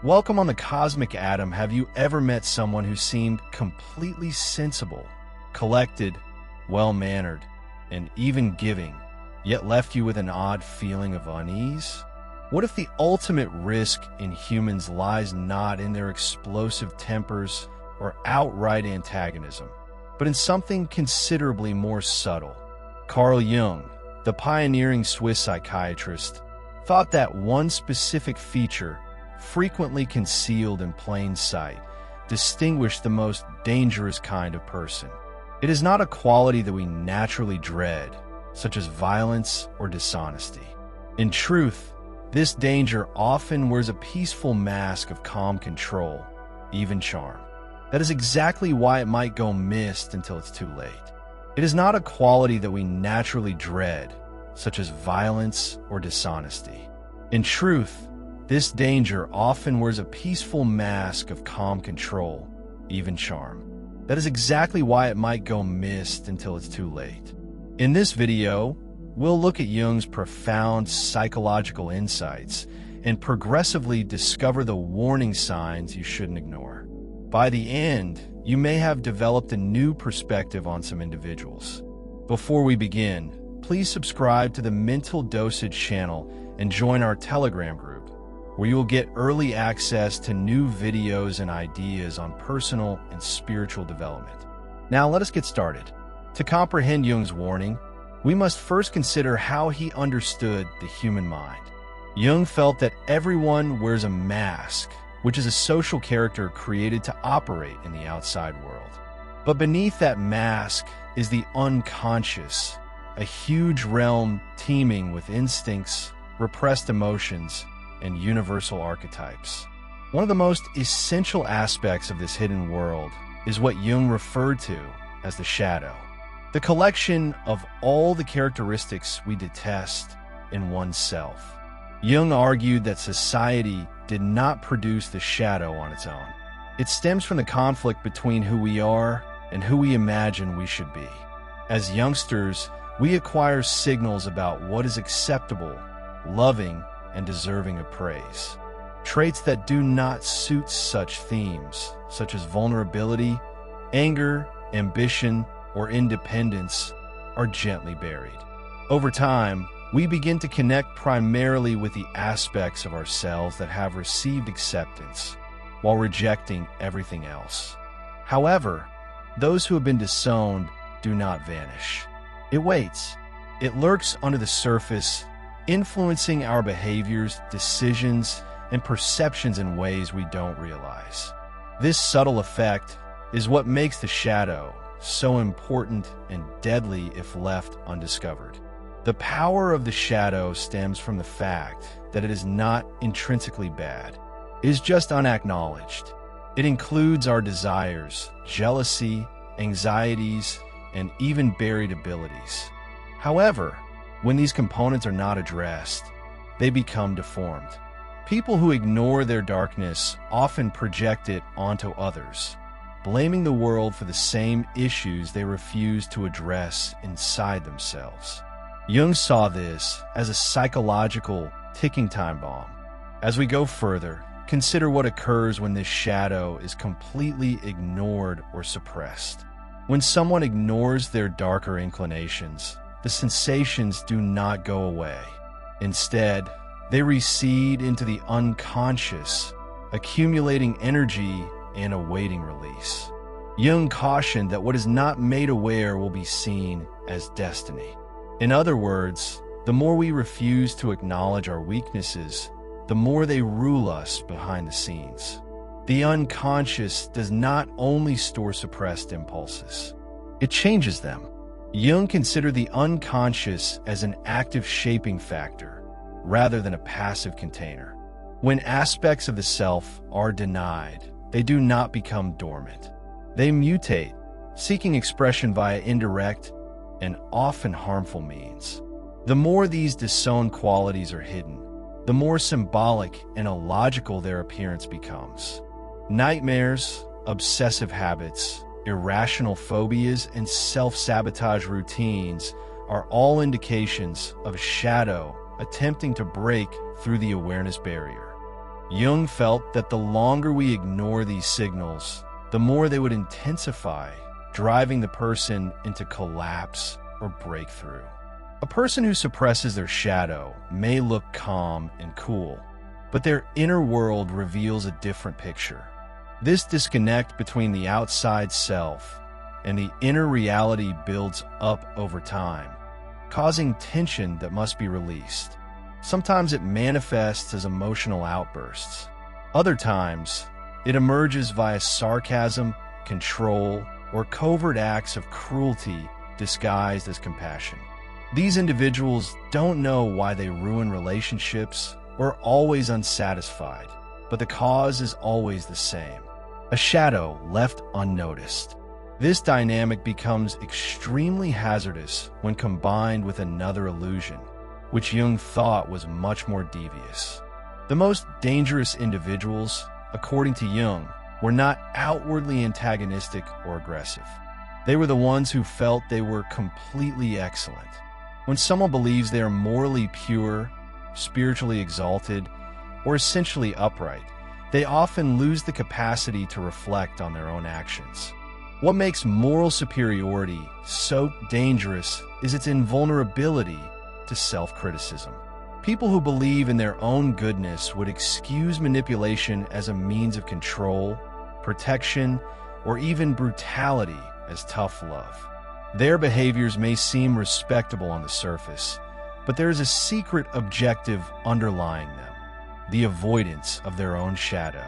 Welcome on the Cosmic Atom. Have you ever met someone who seemed completely sensible, collected, well-mannered, and even giving, yet left you with an odd feeling of unease? What if the ultimate risk in humans lies not in their explosive tempers or outright antagonism, but in something considerably more subtle? Carl Jung, the pioneering Swiss psychiatrist, thought that one specific feature, frequently concealed in plain sight, distinguished the most dangerous kind of person. It is not a quality that we naturally dread, such as violence or dishonesty. In truth, this danger often wears a peaceful mask of calm control, even charm. That is exactly why it might go missed until it's too late. It is not a quality that we naturally dread, such as violence or dishonesty. In truth, this danger often wears a peaceful mask of calm control, even charm. That is exactly why it might go missed until it's too late. In this video, we'll look at Jung's profound psychological insights and progressively discover the warning signs you shouldn't ignore. By the end, you may have developed a new perspective on some individuals. Before we begin, please subscribe to the Mental Dosage channel and join our Telegram group, where you will get early access to new videos and ideas on personal and spiritual development. Now let us get started. To comprehend Jung's warning, we must first consider how he understood the human mind. Jung felt that everyone wears a mask, which is a social character created to operate in the outside world. But beneath that mask is the unconscious, a huge realm teeming with instincts, repressed emotions, and universal archetypes. One of the most essential aspects of this hidden world is what Jung referred to as the shadow, the collection of all the characteristics we detest in oneself. Jung argued that society did not produce the shadow on its own. It stems from the conflict between who we are and who we imagine we should be. As youngsters, we acquire signals about what is acceptable, loving, and deserving of praise. Traits that do not suit such themes, such as vulnerability, anger, ambition, or independence, are gently buried. Over time, we begin to connect primarily with the aspects of ourselves that have received acceptance, while rejecting everything else. However, those who have been disowned do not vanish. It waits. It lurks under the surface, influencing our behaviors, decisions, and perceptions in ways we don't realize. This subtle effect is what makes the shadow so important and deadly if left undiscovered. The power of the shadow stems from the fact that it is not intrinsically bad. It is just unacknowledged. It includes our desires, jealousy, anxieties, and even buried abilities. However, when these components are not addressed, they become deformed. People who ignore their darkness often project it onto others, blaming the world for the same issues they refuse to address inside themselves. Jung saw this as a psychological ticking time bomb. As we go further, consider what occurs when this shadow is completely ignored or suppressed. When someone ignores their darker inclinations, the sensations do not go away. Instead, they recede into the unconscious, accumulating energy and awaiting release. Jung cautioned that what is not made aware will be seen as destiny. In other words, the more we refuse to acknowledge our weaknesses, the more they rule us behind the scenes. The unconscious does not only store suppressed impulses, it changes them. Jung considered the unconscious as an active shaping factor, rather than a passive container. When aspects of the self are denied, they do not become dormant. They mutate, seeking expression via indirect and often harmful means. The more these disowned qualities are hidden, the more symbolic and illogical their appearance becomes. Nightmares, obsessive habits, irrational phobias, and self-sabotage routines are all indications of a shadow attempting to break through the awareness barrier. Jung felt that the longer we ignore these signals, the more they would intensify, driving the person into collapse or breakthrough. A person who suppresses their shadow may look calm and cool, but their inner world reveals a different picture. This disconnect between the outside self and the inner reality builds up over time, causing tension that must be released. Sometimes it manifests as emotional outbursts. Other times, it emerges via sarcasm, control, or covert acts of cruelty disguised as compassion. These individuals don't know why they ruin relationships or are always unsatisfied, but the cause is always the same: a shadow left unnoticed. This dynamic becomes extremely hazardous when combined with another illusion, which Jung thought was much more devious. The most dangerous individuals, according to Jung, were not outwardly antagonistic or aggressive. They were the ones who felt they were completely excellent. When someone believes they are morally pure, spiritually exalted, or essentially upright, they often lose the capacity to reflect on their own actions. What makes moral superiority so dangerous is its invulnerability to self-criticism. People who believe in their own goodness would excuse manipulation as a means of control, protection, or even brutality as tough love. Their behaviors may seem respectable on the surface, but there is a secret objective underlying them: the avoidance of their own shadow.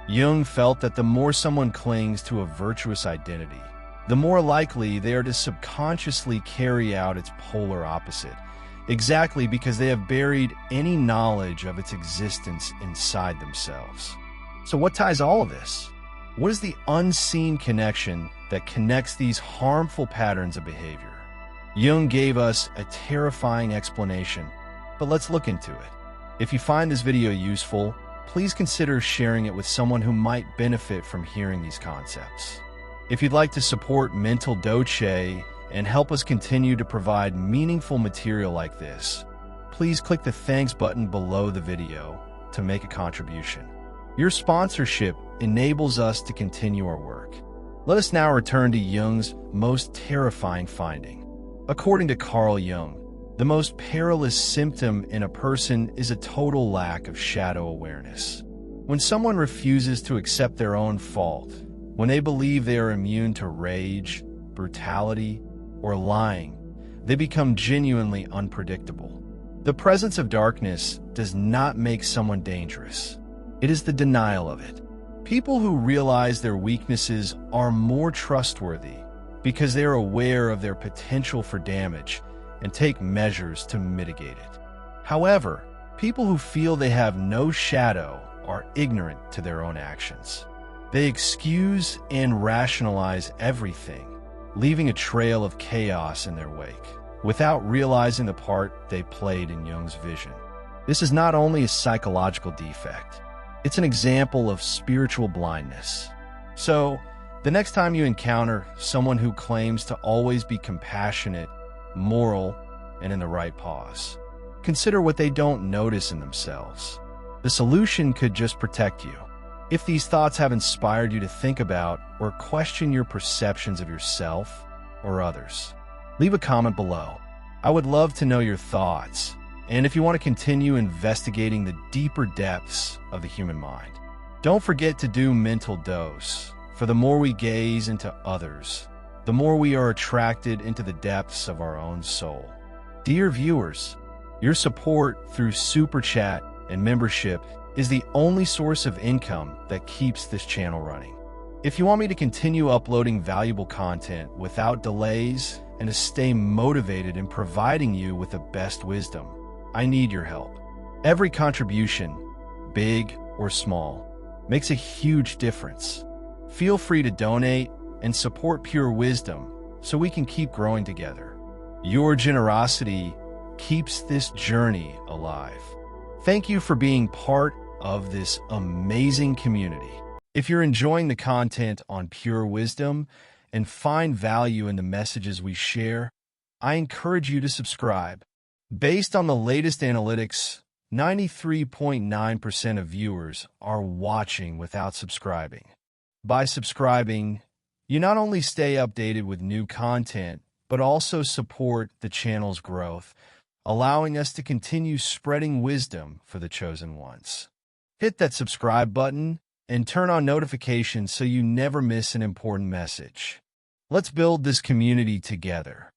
Jung felt that the more someone clings to a virtuous identity, the more likely they are to subconsciously carry out its polar opposite, exactly because they have buried any knowledge of its existence inside themselves. So what ties all of this? What is the unseen connection that connects these harmful patterns of behavior? Jung gave us a terrifying explanation, but let's look into it. If you find this video useful, please consider sharing it with someone who might benefit from hearing these concepts. If you'd like to support Mental Doce and help us continue to provide meaningful material like this, please click the thanks button below the video to make a contribution. Your sponsorship enables us to continue our work. Let us now return to Jung's most terrifying finding. According to Carl Jung, the most perilous symptom in a person is a total lack of shadow awareness. When someone refuses to accept their own fault, when they believe they are immune to rage, brutality, or lying, they become genuinely unpredictable. The presence of darkness does not make someone dangerous. It is the denial of it. People who realize their weaknesses are more trustworthy because they are aware of their potential for damage and take measures to mitigate it. However, people who feel they have no shadow are ignorant to their own actions. They excuse and rationalize everything, leaving a trail of chaos in their wake, without realizing the part they played in Jung's vision. This is not only a psychological defect, it's an example of spiritual blindness. So, the next time you encounter someone who claims to always be compassionate, moral, and in the right pause, consider what they don't notice in themselves. The solution could just protect you. If these thoughts have inspired you to think about or question your perceptions of yourself or others, leave a comment below. I would love to know your thoughts, and if you want to continue investigating the deeper depths of the human mind. Don't forget to do mental dose, for the more we gaze into others, the more we are attracted into the depths of our own soul. Dear viewers, your support through Super Chat and membership is the only source of income that keeps this channel running. If you want me to continue uploading valuable content without delays and to stay motivated in providing you with the best wisdom, I need your help. Every contribution, big or small, makes a huge difference. Feel free to donate and support Pure Wisdom so we can keep growing together. Your generosity keeps this journey alive. Thank you for being part of this amazing community. If you're enjoying the content on Pure Wisdom and find value in the messages we share, I encourage you to subscribe. Based on the latest analytics, 93.9% of viewers are watching without subscribing. By subscribing, you not only stay updated with new content, but also support the channel's growth, allowing us to continue spreading wisdom for the chosen ones. Hit that subscribe button and turn on notifications so you never miss an important message. Let's build this community together.